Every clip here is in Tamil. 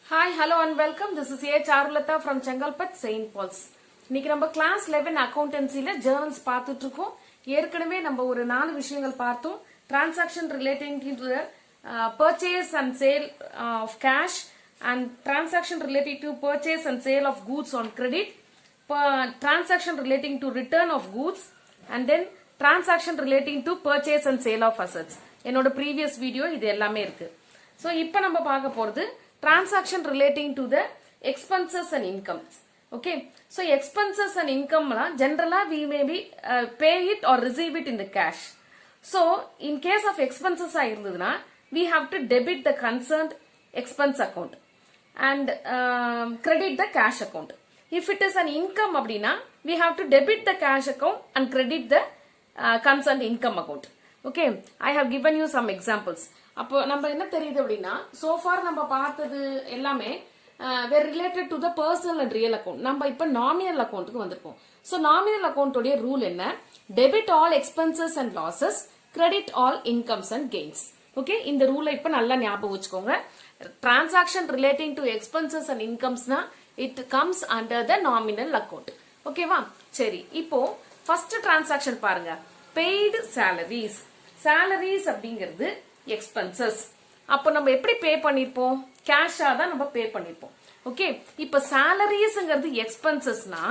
Hi, hello and welcome. This is A. Charulata from Chengalpet, St. Paul's. இன்னைக்கு நம்ம கிளாஸ் 11 அக்கவுண்டன்சில ஜர்னல்ஸ் பார்த்துட்டு இருக்கோம். ஏற்கனவே நம்ம ஒரு 4 விஷயங்கள் பார்த்தோம். Transaction relating to purchase and sale of cash and transaction related to purchase and sale of goods on credit, transaction relating to return of goods, and then transaction relating to purchase and sale of assets. என்னோட previous video இது எல்லாமே இருக்கு. So இப்போ நம்ம பார்க்க போறது transaction relating to the expenses and income. Okay, so expenses and income generally we may be pay it or receive it in the cash. So in case of expenses we have to debit the concerned expense account and credit the cash account. If it is an income we have to debit the cash account and credit the concerned income account. Okay, I have given you some examples. அப்போ நம்ம என்ன தெரியுது அப்படின்னா so far நம்ம பார்த்தது எல்லாமே were related to the personal and real account. நம்ம இப்ப nominal accountக்கு வந்திருக்கோம். So nominal account உடைய ரூல் என்ன? Debit all expenses and losses, credit all incomes and gains. Okay, இந்த ரூலை இப்ப நல்லா ஞாபகம் வச்சுக்கோங்க. Transaction relating to expenses and incomesனா it comes under the nominal account. ஓகேவா? சரி, இப்போ first transaction பாருங்க. Paid salaries. Salaries அப்படிங்கிறது expenses. அப்போ நம்ம எப்படி பே பண்ணிருப்போம்? கேஷா தான் நம்ம பே பண்ணிருப்போம். ஓகே, இப்போ சாலரிஸ்ங்கிறது எக்ஸ்பென்சஸ்னா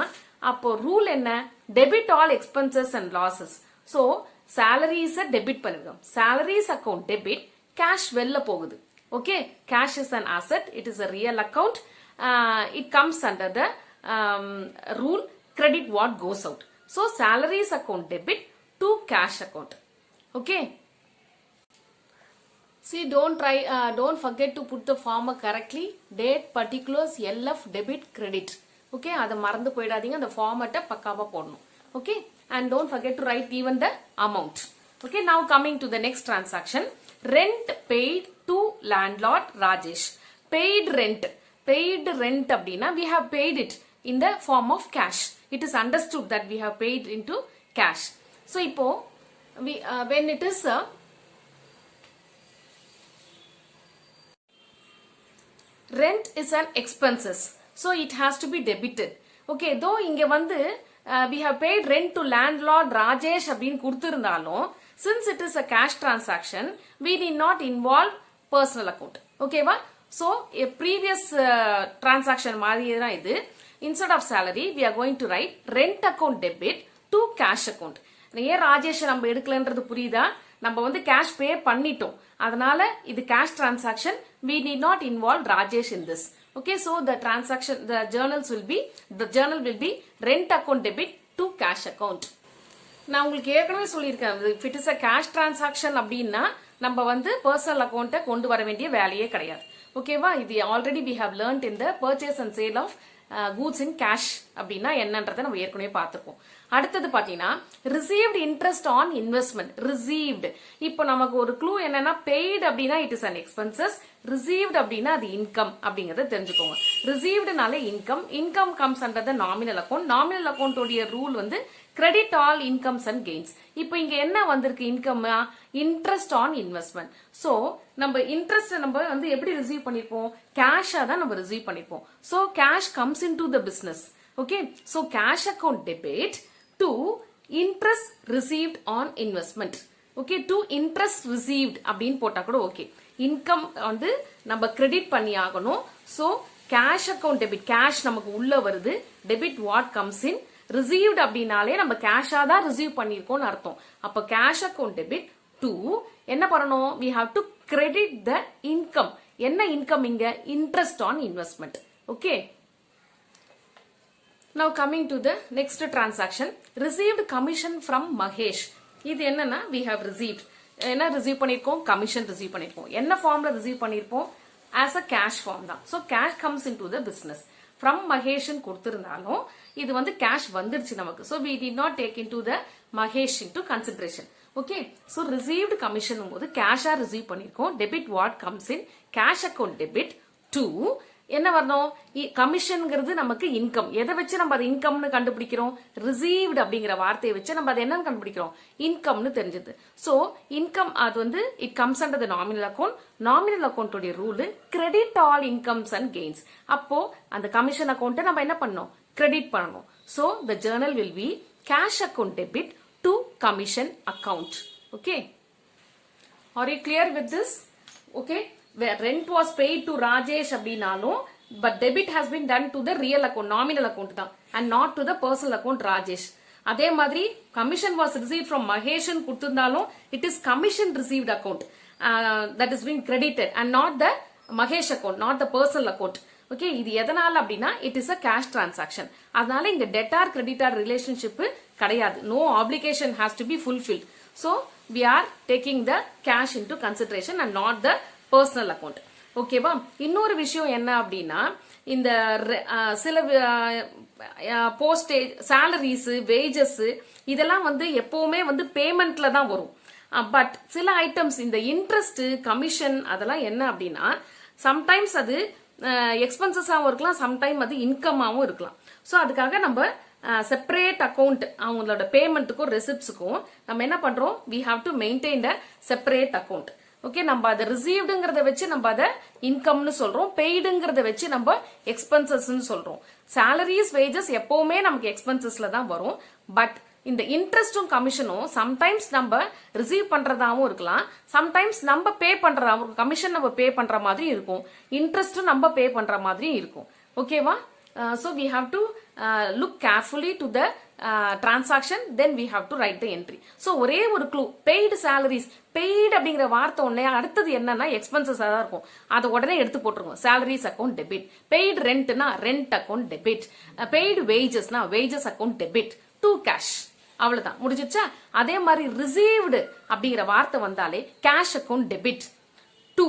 அப்போ ரூல் என்ன? Debit all expenses and losses. So சாலரிஸ டெபிட் பண்ணிருக்கோம். சாலரிஸ் அக்கௌண்ட் டெபிட், கேஷ் வெளில போகுது. Okay, cash is an asset, it is a real account, it comes under the rule credit what goes out. So salaries account debit to cash account. Okay, see, don't forget to put the former correctly. Date, particulars, LF, debit, credit. Okay, அதை மறந்து போயிடாதீங்க. அந்த ஃபார்மட்ட பக்காவா போடணும். Okay, and don't forget to write even the amount. Okay, now coming to the next transaction. Rent paid to landlord Rajesh. Paid rent. Paid rent அப்படின்னா we have paid it in the form of cash. It is understood that we have paid into cash. So இப்போ when it is rent is an expenses, so it has to be debited. Okay, though இங்க வந்து we have paid rent to landlord Rajesh அப்படின்னு கொடுத்திருந்தாலும் since it is a cash transaction we need not involve personal account. ஓகேவா? so a previous transaction மாதிரியே தான் இது. instead of salary we are going to write rent account debit to cash account. ஏன் ராஜேஷ் நம்ம எடுக்கலன்றது புரியுதா? நம்ம வந்து கேஷ் பே பண்ணிட்டோம், அதனால இது cash transaction. we need not involve Rajesh in this. Okay, so the transaction, the journal will be rent account debit to cash account. நான் உங்களுக்கு ஏற்கனவே சொல்லியிருக்கேன், if it is a cash transaction அப்படின்னா நம்ம வந்து பர்சனல் அக்கௌண்ட்டை கொண்டு வர வேண்டிய வேலையே கிடையாது. ஓகேவா? இது already we have learned in the purchase and sale of goods in cash அப்படின்னா என்னன்றதை நம்ம ஏற்கனவே பார்த்திருக்கோம். அடுத்தது பாத்தீங்கன்னா received interest on investment. received, இப்போ நமக்கு ஒரு க்ளூ என்னன்னா paid அப்படின்னா it is an expenses, received அப்படின்னா அது income அப்படிங்கறத தெரிஞ்சுக்கோங்க. received-னாலே income comes under the nominal account. nominal account உடைய ரூல் வந்து credit all incomes and gains. இப்போ இங்க என்ன வந்திருக்கு? Income, interest on investment. So நம்ம இன்ட்ரெஸ்ட் நம்ம வந்து எப்படி ரிசீவ் பண்ணிருப்போம்? கேஷா தான் நம்ம ரிசீவ் பண்ணிருப்போம். So cash comes into the business. Okay, so cash account debit to interest received on investment. Okay, to interest received அப்படின்னு போட்டா கூட ஓகே. இன்கம் வந்து நம்ம கிரெடிட் பண்ணி ஆகணும். So cash account debit, cash நமக்கு உள்ள வருது, debit what comes in, received அப்படின்னாலே நம்ம கேஷா தான் ரிசீவ் பண்ணிருக்கோம்னு அர்த்தம். அப்ப கேஷ் அக்கவுண்ட் டெபிட் டு என்ன பண்ணணும்? we have to credit the income. என்ன இன்கம் இங்க? Interest on investment. Okay, now coming to the next transaction. received commission from Mahesh. இது என்னன்னா we have received, என்ன ரிசீவ் பண்ணிருக்கோம்? கமிஷன் ரிசீவ் பண்ணிருக்கோம். என்ன ஃபார்ம்ல ரிசீவ் பண்ணிருப்போம்? as a cash form தான். so cash comes into the business. from Mahesh கொடுத்திருந்தாலும் இது வந்து கேஷ் வந்துருச்சு நமக்கு. so we did not take into the Mahesh into consideration. okay, so received commission போது கேஷா ரிசீவ் பண்ணிருக்கோம். debit what comes in cash account debit to என்ன வரணும்? கமிஷன்ங்கிறது நமக்கு இன்கம். எதை வச்சு நம்ம அதை இன்கம்னு கண்டுபிடிக்கிறோம்? ரிசீவ்டு அப்படிங்கிற வார்த்தையை வச்சு நம்ம அதை என்னன்னு கண்டுபிடிக்கிறோம்? இன்கம்னு தெரிஞ்சது. சோ இன்கம் அது வந்து it comes under the nominal account. Nominal account உடைய rule credit all incomes and gains. அப்போ அந்த கமிஷன் அக்கௌண்ட்டை நம்ம என்ன பண்ணணும்? கிரெடிட் பண்ணணும். So the journal will be cash account debit to commission account. Okay, are you clear with this? Okay, where rent was paid to Rajesh அப்படினாலும் but debit has been done to the real account, nominal account தான், and not to the personal account Rajesh. அதே மாதிரி commission was received from Mahesh கொடுத்திருந்தாலும் it is commission received account that is being credited and not the Mahesh account, not the personal account. Okay, இது எதனால அப்படின்னா it is a cash transaction. அதனால இங்க டெட்டார் கிரெடிட்டார் ரிலேஷன்ஷிப் கிடையாது. No application has to be fulfilled. So we are taking the cash into consideration and not the personal account. ஓகேவா? இன்னொரு விஷயம் என்ன அப்படின்னா இந்த சில போஸ்டேஜ், சேலரிஸ், வேஜஸ் இதெல்லாம் வந்து எப்பவுமே வந்து பேமெண்ட்ல தான் வரும். பட் சில ஐட்டம்ஸ் இந்த இன்ட்ரெஸ்ட், கமிஷன் அதெல்லாம் என்ன அப்படின்னா சம்டைம்ஸ் அது எக்ஸ்பென்சஸாகவும் இருக்கலாம், சம்டைம் அது இன்கமாகவும் இருக்கலாம். ஸோ அதுக்காக நம்ம செப்பரேட் அக்கௌண்ட் அவங்களோட பேமெண்ட்டுக்கும் ரெசிப்ட்ஸுக்கும் நம்ம என்ன பண்றோம்? We have to maintain the separate account. Okay, நம்ம அதை ரிசீவ்டுங்கிறத வச்சு நம்ம அதை இன்கம்னு சொல்றோம், பெய்டுங்கிறத வச்சு நம்ம எக்ஸ்பென்சஸ்ன்னு சொல்றோம். சேலரிஸ், வேஜஸ் எப்பவுமே நமக்கு எக்ஸ்பென்சஸ்ல தான் வரும். பட் இந்த இன்ட்ரெஸ்டும் கமிஷனும் சம்டைம்ஸ் நம்ம ரிசீவ் பண்றதாவும் இருக்கலாம், சம்டைம்ஸ் நம்ம பே பண்றதாவும், கமிஷன் நம்ம பே பண்ற மாதிரி இருக்கும், இன்ட்ரெஸ்டும் நம்ம பே பண்ற மாதிரி இருக்கும். ஓகேவா? So we have to look carefully to the transaction, then we have to write the entry. So ஒரே ஒரு க்ளூ, பெய்டு சேலரிஸ், பெய்டு அப்படிங்கிற வார்த்தை உடனே அடுத்தது என்னன்னா எக்ஸ்பென்சஸ் தான் இருக்கும். அதை உடனே எடுத்து போட்டுருங்க. Salaries account debit. பெய்டு ரெண்ட்னா ரெண்ட் அக்கௌண்ட் டெபிட். பெய்டு வேஜஸ்னா wages account debit to cash. அவ்வளவுதான், முடிஞ்சிச்சா? அதே மாதிரி ரிசீவ்டு அப்படிங்கிற வார்த்தை வந்தாலே கேஷ் அக்கௌண்ட் டெபிட் டு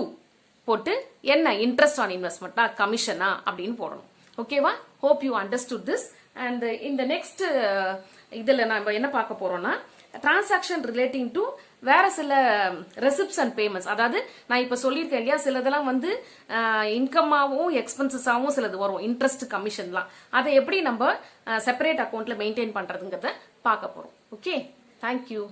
போட்டு என்ன இன்ட்ரெஸ்ட் ஆன் இன்வெஸ்ட்மெண்டா கமிஷனா அப்படின்னு போடணும். ஓகேவா? Hope you understood this. And இந்த நெக்ஸ்ட் இதுல நம்ம என்ன பார்க்க போறோம்னா டிரான்சாக்ஷன் ரிலேட்டிங் டு வேற சில ரெசிப்ட்ஸ் அண்ட் பேமெண்ட்ஸ். அதாவது நான் இப்ப சொல்லியிருக்கேன் இல்லையா, சிலதெல்லாம் வந்து இன்கமாவும் எக்ஸ்பென்சஸாவும் சிலது வரும், இன்ட்ரெஸ்ட், கமிஷன்லாம். அதை எப்படி நம்ம செப்பரேட் அக்கௌண்ட்ல மெயின்டைன் பண்றதுங்கிறத பார்க்க போறோம். Okay, thank you.